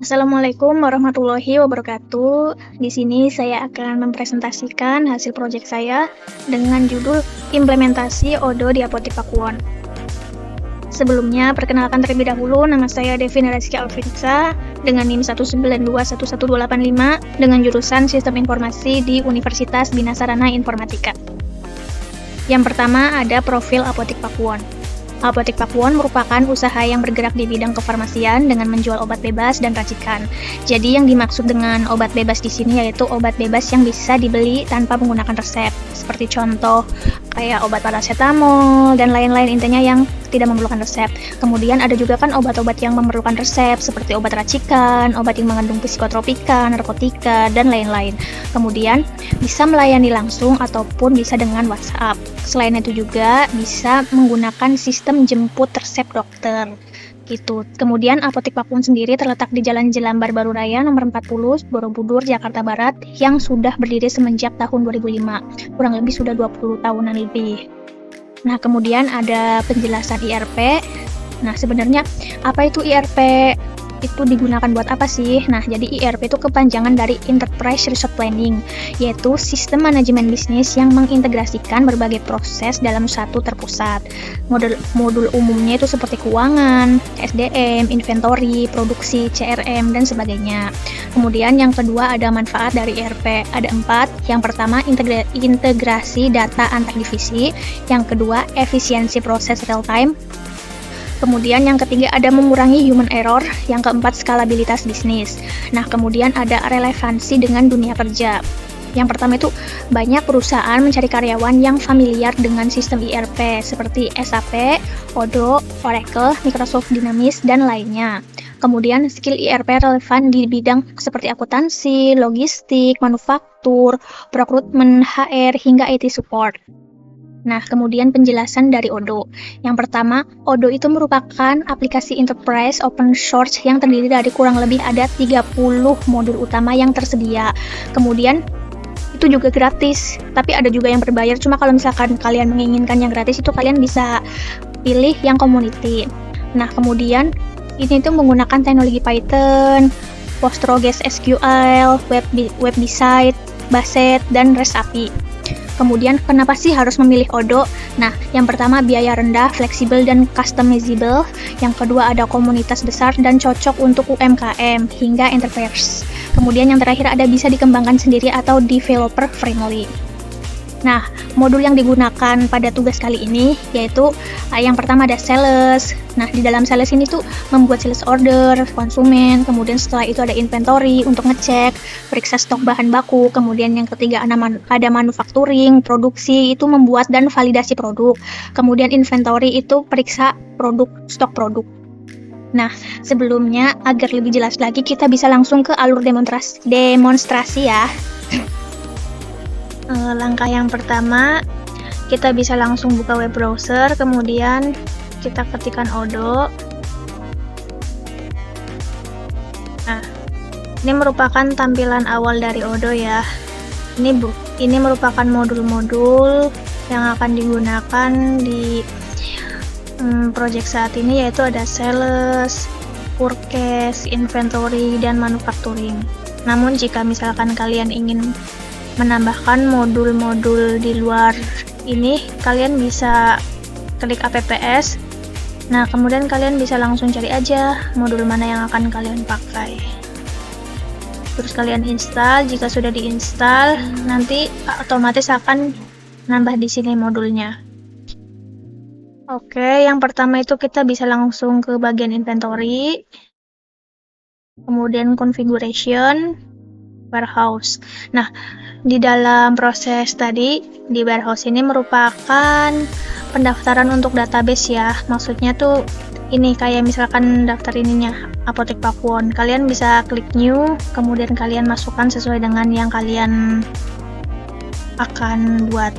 Assalamualaikum warahmatullahi wabarakatuh. Di sini saya akan mempresentasikan hasil proyek saya dengan judul Implementasi Odo di Apotek Pakuwon. Sebelumnya, perkenalkan terlebih dahulu, nama saya Devina Rizky Alvinsa dengan NIM 192111285 dengan jurusan Sistem Informasi di Universitas Bina Sarana Informatika. Yang pertama ada profil Apotek Pakuwon. Apotek Pakuwon merupakan usaha yang bergerak di bidang kefarmasian dengan menjual obat bebas dan racikan. Jadi yang dimaksud dengan obat bebas di sini yaitu obat bebas yang bisa dibeli tanpa menggunakan resep. Seperti contoh kayak obat paracetamol dan lain-lain, intinya yang tidak memerlukan resep. Kemudian ada juga kan obat-obat yang memerlukan resep seperti obat racikan, obat yang mengandung psikotropika, narkotika, dan lain-lain. Kemudian bisa melayani langsung ataupun bisa dengan WhatsApp. Selain itu juga bisa menggunakan sistem jemput resep dokter gitu. Kemudian Apotek Pakuwon sendiri terletak di Jalan Jelambar Baru Raya nomor 40, Borobudur, Jakarta Barat yang sudah berdiri semenjak tahun 2005. Kurang lebih sudah 20 tahunan lebih. Nah, kemudian ada penjelasan IRP. Nah, sebenarnya apa itu IRP? Itu digunakan buat apa sih? Nah, jadi IRP itu kepanjangan dari Enterprise Resource Planning, yaitu sistem manajemen bisnis yang mengintegrasikan berbagai proses dalam satu terpusat. Modul umumnya itu seperti keuangan, SDM, inventory, produksi, CRM, dan sebagainya. Kemudian yang kedua ada manfaat dari IRP. Ada 4. Yang pertama, integrasi data antar divisi. Yang kedua, efisiensi proses real time. Kemudian yang ketiga ada mengurangi human error, yang keempat skalabilitas bisnis. Nah, kemudian ada relevansi dengan dunia kerja. Yang pertama itu banyak perusahaan mencari karyawan yang familiar dengan sistem IRP seperti SAP, Odoo, Oracle, Microsoft Dynamics, dan lainnya. Kemudian skill IRP relevan di bidang seperti akuntansi, logistik, manufaktur, rekrutmen, HR, hingga IT support. Nah, kemudian penjelasan dari Odoo. Yang pertama, Odoo itu merupakan aplikasi enterprise open source yang terdiri dari kurang lebih ada 30 modul utama yang tersedia. Kemudian, itu juga gratis, tapi ada juga yang berbayar. Cuma kalau misalkan kalian menginginkan yang gratis, itu kalian bisa pilih yang community. Nah, kemudian, ini tuh menggunakan teknologi Python, PostgreSQL, Website, Baset, dan REST API. Kemudian, kenapa sih harus memilih Odoo? Nah, yang pertama biaya rendah, fleksibel, dan customizable. Yang kedua ada komunitas besar dan cocok untuk UMKM hingga enterprise. Kemudian yang terakhir ada bisa dikembangkan sendiri atau developer friendly. Nah, modul yang digunakan pada tugas kali ini yaitu yang pertama ada sales. Nah, di dalam sales ini tuh membuat sales order, konsumen, kemudian setelah itu ada inventory untuk ngecek, periksa stok bahan baku, kemudian yang ketiga ada manufacturing, produksi itu membuat dan validasi produk. Kemudian inventory itu periksa produk, stok produk. Nah, sebelumnya agar lebih jelas lagi kita bisa langsung ke alur demonstrasi ya. Langkah yang pertama, kita bisa langsung buka web browser, kemudian kita ketikkan Odoo. Nah, ini merupakan tampilan awal dari Odoo ya. Ini merupakan modul-modul yang akan digunakan di project saat ini, yaitu ada sales, purchase, inventory, dan manufacturing. Namun jika misalkan kalian ingin menambahkan modul-modul di luar ini, kalian bisa klik apps. Nah, kemudian kalian bisa langsung cari aja modul mana yang akan kalian pakai. Terus kalian install. Jika sudah diinstal, nanti otomatis akan nambah di sini modulnya. Oke, yang pertama itu kita bisa langsung ke bagian inventory. Kemudian configuration, warehouse. Nah, di dalam proses tadi di warehouse ini merupakan pendaftaran untuk database ya. Maksudnya tuh ini kayak misalkan daftar ininya Apotek Pakuwon. Kalian bisa klik new, kemudian kalian masukkan sesuai dengan yang kalian akan buat.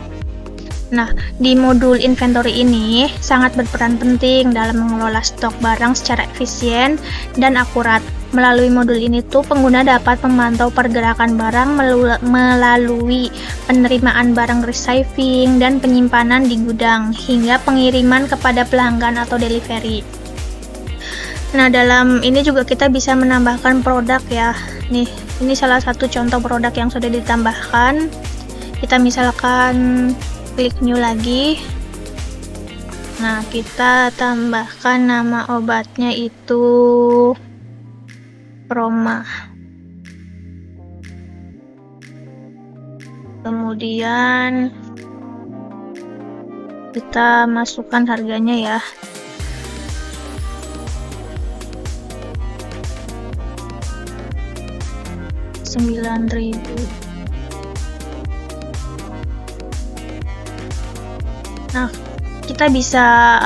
Nah, di modul inventory ini sangat berperan penting dalam mengelola stok barang secara efisien dan akurat. Melalui modul ini tuh pengguna dapat memantau pergerakan barang melalui penerimaan barang receiving dan penyimpanan di gudang hingga pengiriman kepada pelanggan atau delivery. Nah, dalam ini juga kita bisa menambahkan produk ya. Nih, ini salah satu contoh produk yang sudah ditambahkan. Kita misalkan klik new lagi. Nah, kita tambahkan nama obatnya itu Proma. Kemudian kita masukkan harganya ya. Rp9.000. Nah, kita bisa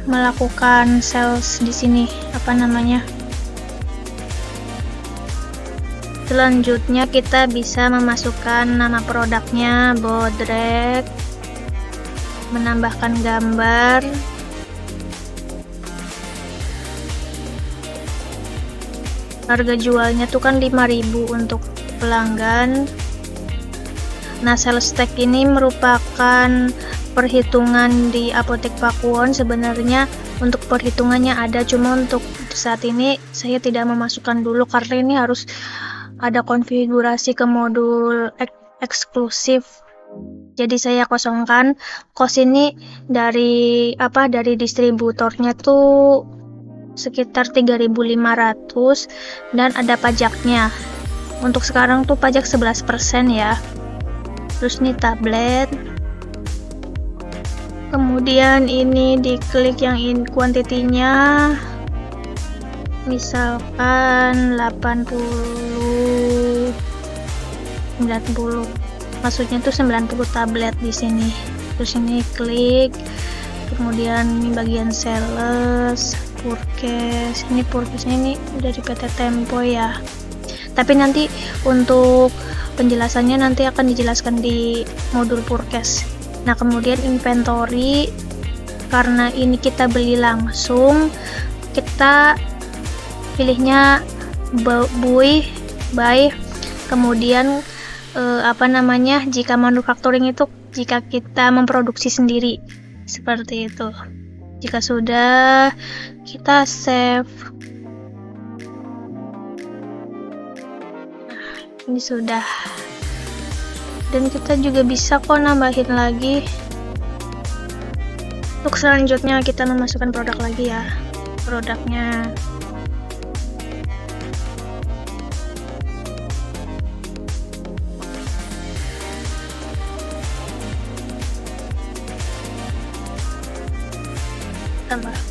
melakukan sales di sini, Selanjutnya kita bisa memasukkan nama produknya, Bodrek, menambahkan gambar, harga jualnya tuh kan 5.000 untuk pelanggan. Nah, sales tag ini merupakan perhitungan di Apotek Pakuwon. Sebenarnya untuk perhitungannya ada, cuma untuk saat ini saya tidak memasukkan dulu karena ini harus ada konfigurasi ke modul eksklusif. Jadi saya kosongkan. Kos ini dari distributornya tuh sekitar 3.500 dan ada pajaknya. Untuk sekarang tuh pajak 11% ya. Terus nih tablet. Kemudian ini diklik yang kuantitinya, misalkan 80, 90. Maksudnya tuh 90 tablet di sini. Terus ini klik. Kemudian ini bagian sales, purchase. Ini purchase-nya ini dari PT Tempo ya. Tapi nanti untuk penjelasannya nanti akan dijelaskan di modul purchase. Nah, kemudian inventory, karena ini kita beli langsung, kita pilihnya buy. Kemudian jika manufacturing itu jika kita memproduksi sendiri, seperti itu. Jika sudah, kita save. Nah, ini sudah. Dan kita juga bisa kok nambahin lagi. Untuk selanjutnya kita memasukkan produk lagi ya. Produknya tambahkan.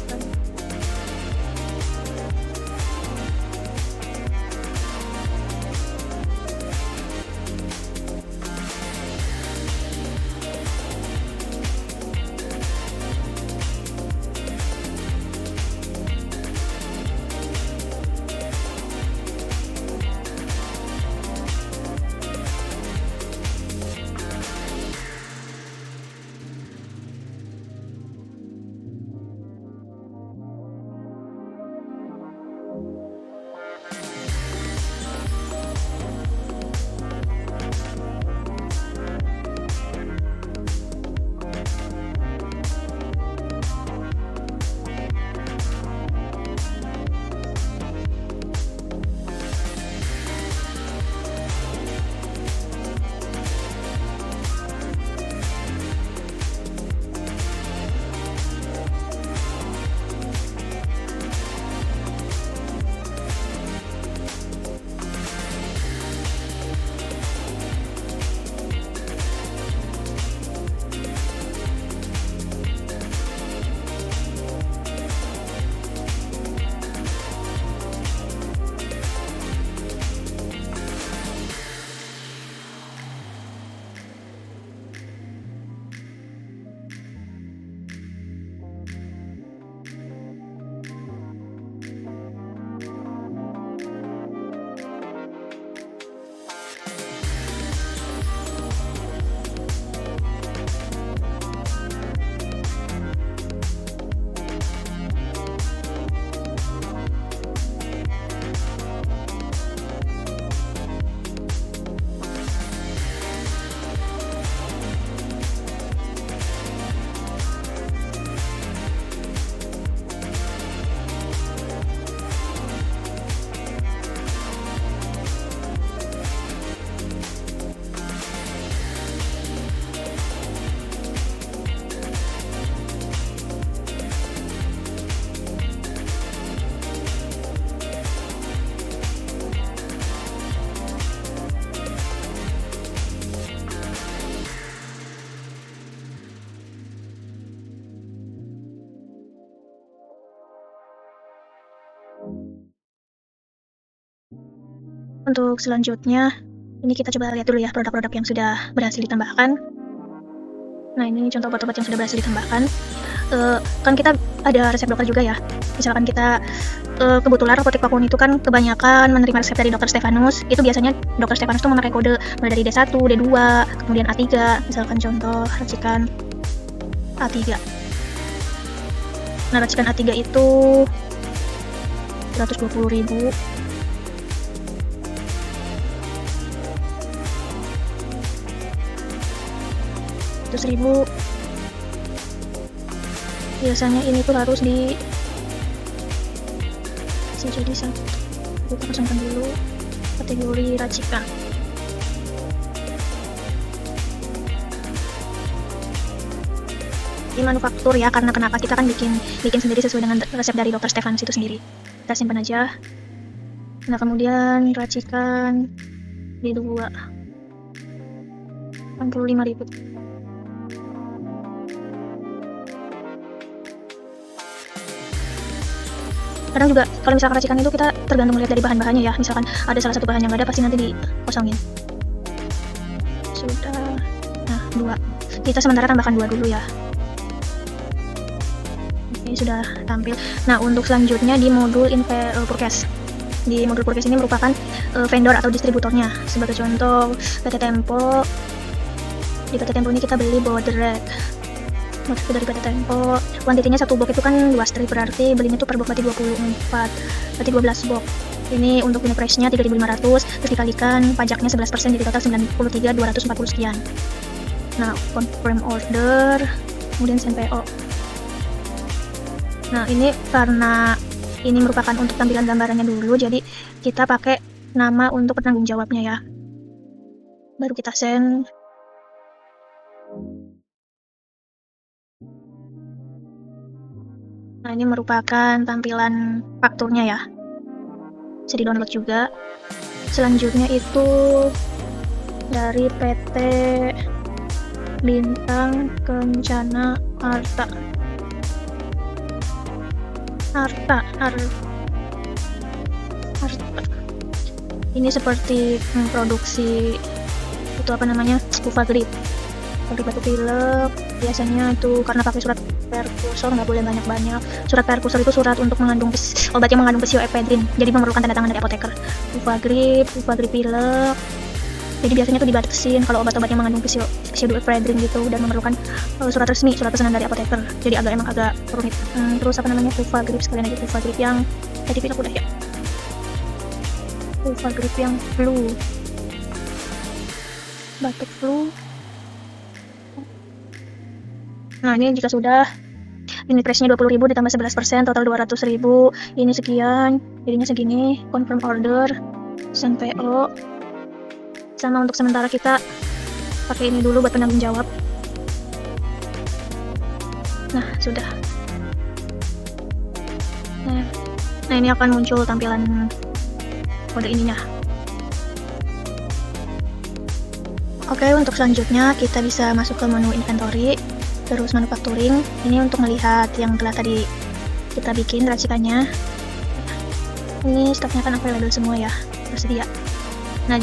Untuk selanjutnya, ini kita coba lihat dulu ya produk-produk yang sudah berhasil ditambahkan. Nah, ini contoh obat-obat yang sudah berhasil ditambahkan. Kan kita ada resep dokter juga ya. Misalkan kita kebetulan apotek Pakuwon itu kan kebanyakan menerima resep dari dokter Stefanus. Itu biasanya dokter Stefanus tuh memakai kode mulai dari D1, D2, kemudian A3. Misalkan contoh racikan A3. Nah, racikan A3 itu 120.000. Itu 1.000. Biasanya ini tuh harus di jadi satu. Kita pasangkan dulu kategori racikan. Di manufaktur ya, karena kenapa kita kan bikin sendiri sesuai dengan resep dari dokter Stefanus itu sendiri. Kita simpan aja. Nah, kemudian racikan D2 65.000. Kadang juga kalau misalkan racikan itu kita tergantung lihat dari bahan-bahannya ya. Misalkan ada salah satu bahan yang nggak ada, pasti nanti dikosongin. Sudah. Nah, 2. Kita sementara tambahkan 2 dulu ya. Oke, sudah tampil. Nah, untuk selanjutnya di modul Purkes. Di modul Purkes ini merupakan vendor atau distributornya. Sebagai contoh, PT Tempo. Di PT Tempo ini kita beli Bodrek. Itu dari PT Tempo. Kuantitinya 1 box itu kan 2 strip, berarti belinya tuh per box berarti 24, berarti 12 box. Ini untuk unit price-nya 3.500, terus dikalikan pajaknya 11%, jadi total 93.240 sekian. Nah, confirm order, kemudian send PO. Nah, ini karena ini merupakan untuk tampilan gambarannya dulu, jadi kita pakai nama untuk penanggung jawabnya ya. Baru kita send. Nah, ini merupakan tampilan fakturnya ya. Bisa di-download juga. Selanjutnya itu dari PT Bintang Kencana Arta. Ini seperti produksi itu apa namanya? Uvagrip. Pabrik batu pilek biasanya itu karena pakai surat perkursor, nggak boleh banyak-banyak. Surat perkursor itu surat untuk mengandung obat yang mengandung pseudoephedrine, jadi memerlukan tanda tangan dari apoteker. Uvagrip pilek, jadi biasanya tuh dibatasin kalau obat-obat yang mengandung pseudoephedrine gitu, dan memerlukan surat resmi, surat pesanan dari apoteker, jadi emang agak rumit. Terus apa namanya, Uvagrip, sekalian aja Uvagrip yang tadi pilek udah ya, Uvagrip yang flu, batuk flu. Nah, ini jika sudah unit price-nya 20.000 ditambah 11%, total 200.000. Ini sekian, jadinya segini. Confirm order, send PO. Sama untuk sementara kita pakai ini dulu buat penanggung jawab. Nah, sudah. Nah, ini akan muncul tampilan kode ininya. Oke, untuk selanjutnya kita bisa masuk ke menu inventory. Terus manufacturing, ini untuk melihat yang telah tadi kita bikin racikannya. Ini stoknya kan available semua ya, tersedia. Nah,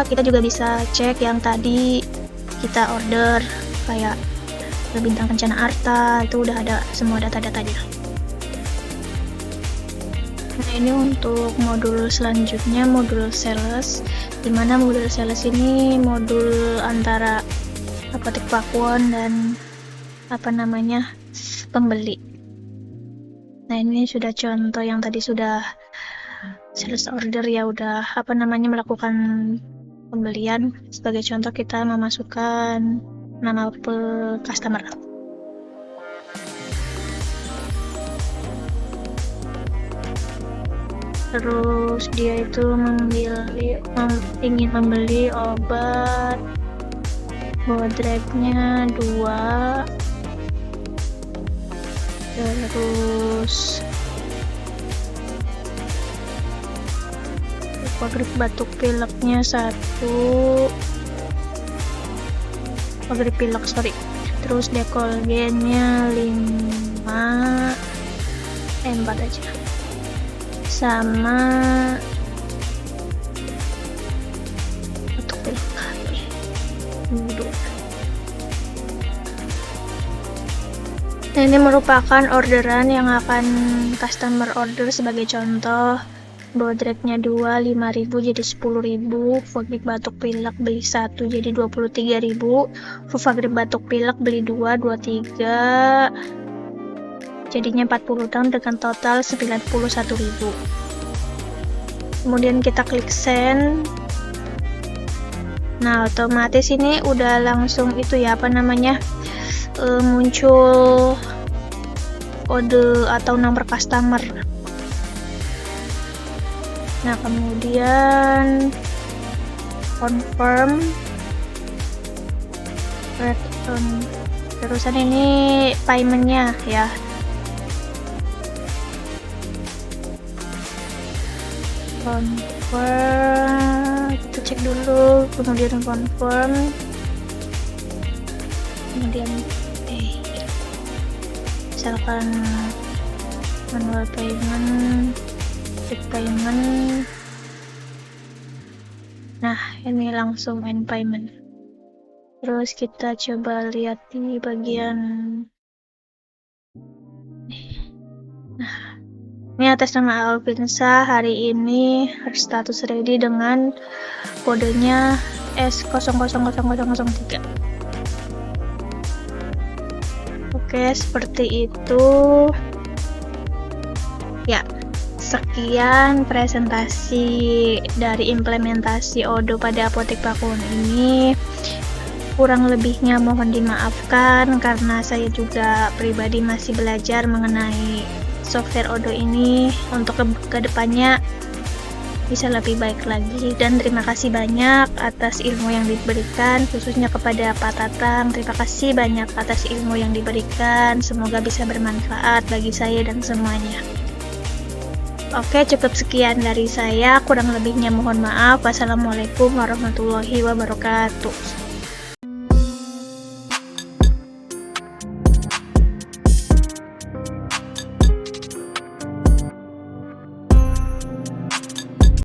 kita juga bisa cek yang tadi kita order, kayak Bintang Kencana Arta, itu udah ada semua data-datanya. Nah, ini untuk modul selanjutnya, modul sales, dimana modul sales ini modul antara apotek Pakuwon dan pembeli. Nah, ini sudah contoh yang tadi sudah sales order ya, udah melakukan pembelian. Sebagai contoh kita memasukkan nama customer. Terus dia itu ingin membeli obat Bodreknya 2, terus Uvagrip batuk pileknya 1, Uvagrip pilek terus Decolgennya 5, 4 aja, sama dulu. Nah, ini merupakan orderan yang akan customer order. Sebagai contoh, Bodreknya 2, 5.000 jadi 10.000. Fufagrip batuk pilek beli 1 jadi 23.000. Fufagrip batuk pilek beli 2, 23, jadinya 40 tahun dengan total 91.000. Kemudian kita klik send. Nah, otomatis ini udah langsung itu ya, muncul kode atau nomor customer. Nah, kemudian confirm return. Terusan ini paymentnya ya. Confirm, kita cek dulu, kemudian confirm, kemudian misalkan manual payment, check payment. Nah, ini langsung end payment. Terus kita coba lihat di bagian ini atas nama Alvinsa. Hari ini status ready dengan kodenya S000003. Oke, seperti itu ya. Sekian presentasi dari implementasi Odoo pada Apotek Pakuwon ini. Kurang lebihnya mohon dimaafkan karena saya juga pribadi masih belajar mengenai software Odoo ini. Untuk kedepannya bisa lebih baik lagi, dan terima kasih banyak atas ilmu yang diberikan, khususnya kepada Pak Tatang. Terima kasih banyak atas ilmu yang diberikan, semoga bisa bermanfaat bagi saya dan semuanya. Oke, cukup sekian dari saya, kurang lebihnya mohon maaf. Wassalamualaikum warahmatullahi wabarakatuh.